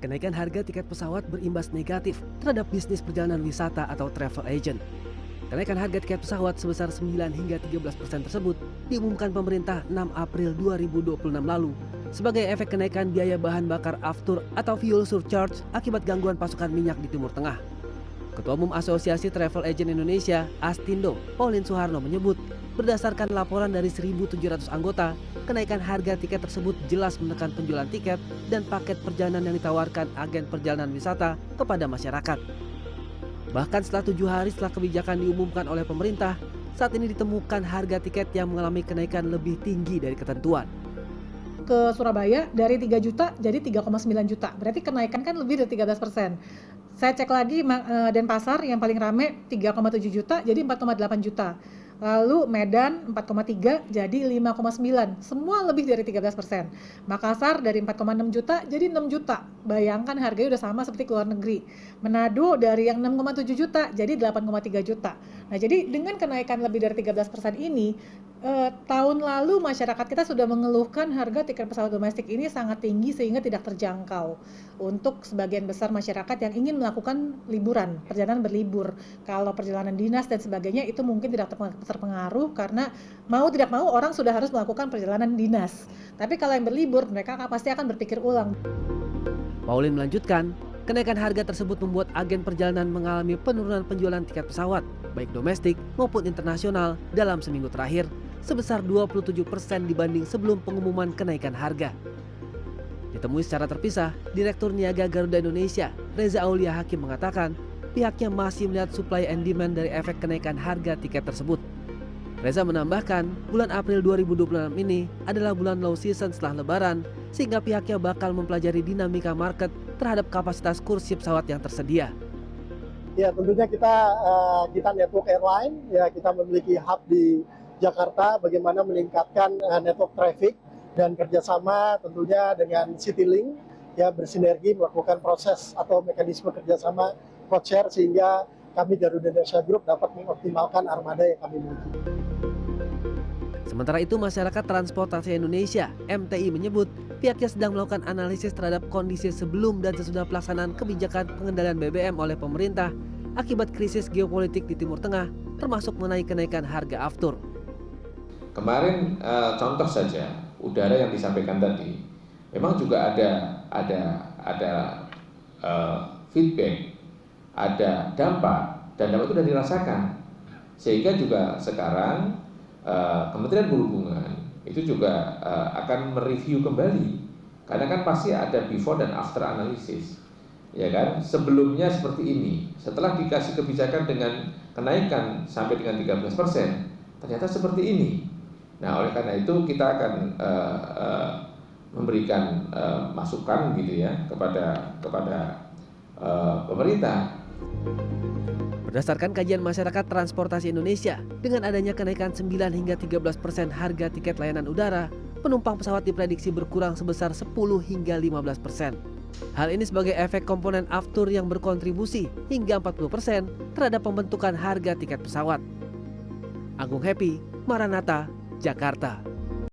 kenaikan harga tiket pesawat berimbas negatif terhadap bisnis perjalanan wisata atau travel agent. Kenaikan harga tiket pesawat sebesar 9 hingga 13% tersebut diumumkan pemerintah 6 April 2026 lalu sebagai efek kenaikan biaya bahan bakar aftur atau fuel surcharge akibat gangguan pasokan minyak di Timur Tengah. Ketua Umum Asosiasi Travel Agent Indonesia, Astindo, Pauline Suharno menyebut, berdasarkan laporan dari 1.700 anggota, kenaikan harga tiket tersebut jelas menekan penjualan tiket dan paket perjalanan yang ditawarkan agen perjalanan wisata kepada masyarakat. Bahkan setelah 7 hari setelah kebijakan diumumkan oleh pemerintah, saat ini ditemukan harga tiket yang mengalami kenaikan lebih tinggi dari ketentuan. Ke Surabaya dari 3 juta jadi 3,9 juta, berarti kenaikan kan lebih dari 13%. Saya cek lagi Denpasar yang paling rame 3,7 juta jadi 4,8 juta. Lalu Medan 4,3 jadi 5,9, semua lebih dari 13%. Makassar dari 4,6 juta jadi 6 juta, bayangkan harganya udah sama seperti ke luar negeri. Manado dari yang 6,7 juta jadi 8,3 juta. Nah jadi dengan kenaikan lebih dari 13% ini, tahun lalu masyarakat kita sudah mengeluhkan harga tiket pesawat domestik ini sangat tinggi sehingga tidak terjangkau untuk sebagian besar masyarakat yang ingin melakukan liburan, perjalanan berlibur. Kalau perjalanan dinas dan sebagainya itu mungkin tidak terpengaruh karena mau tidak mau orang sudah harus melakukan perjalanan dinas. Tapi kalau yang berlibur mereka pasti akan berpikir ulang. Pauline melanjutkan, kenaikan harga tersebut membuat agen perjalanan mengalami penurunan penjualan tiket pesawat, baik domestik maupun internasional dalam seminggu terakhir, sebesar 27% dibanding sebelum pengumuman kenaikan harga. Ditemui secara terpisah, Direktur Niaga Garuda Indonesia, Reza Aulia Hakim mengatakan, pihaknya masih melihat supply and demand dari efek kenaikan harga tiket tersebut. Reza menambahkan, bulan April 2026 ini adalah bulan low season setelah Lebaran, sehingga pihaknya bakal mempelajari dinamika market terhadap kapasitas kursi pesawat yang tersedia. Ya tentunya kita network airline, ya kita memiliki hub di Jakarta, bagaimana meningkatkan network traffic dan kerjasama tentunya dengan Citylink, ya bersinergi melakukan proses atau mekanisme kerjasama codeshare sehingga kami Garuda Indonesia Group dapat mengoptimalkan armada yang kami miliki. Sementara itu, Masyarakat Transportasi Indonesia (MTI) menyebut pihaknya sedang melakukan analisis terhadap kondisi sebelum dan sesudah pelaksanaan kebijakan pengendalian BBM oleh pemerintah akibat krisis geopolitik di Timur Tengah, termasuk mengenai kenaikan harga aftur. Kemarin contoh saja udara yang disampaikan tadi, memang juga ada feedback, ada dampak, dan dampak itu sudah dirasakan, sehingga juga sekarang Kementerian Perhubungan itu juga akan mereview kembali, karena kan pasti ada before dan after analisis, ya kan? Sebelumnya seperti ini, setelah dikasih kebijakan dengan kenaikan sampai dengan 13%, ternyata seperti ini. Nah, oleh karena itu kita akan memberikan masukan gitu ya kepada pemerintah. Berdasarkan kajian Masyarakat Transportasi Indonesia, dengan adanya kenaikan 9 hingga 13% harga tiket layanan udara, penumpang pesawat diprediksi berkurang sebesar 10 hingga 15%. Hal ini sebagai efek komponen aftur yang berkontribusi hingga 40% terhadap pembentukan harga tiket pesawat. Agung Happy, Maranatha, Jakarta.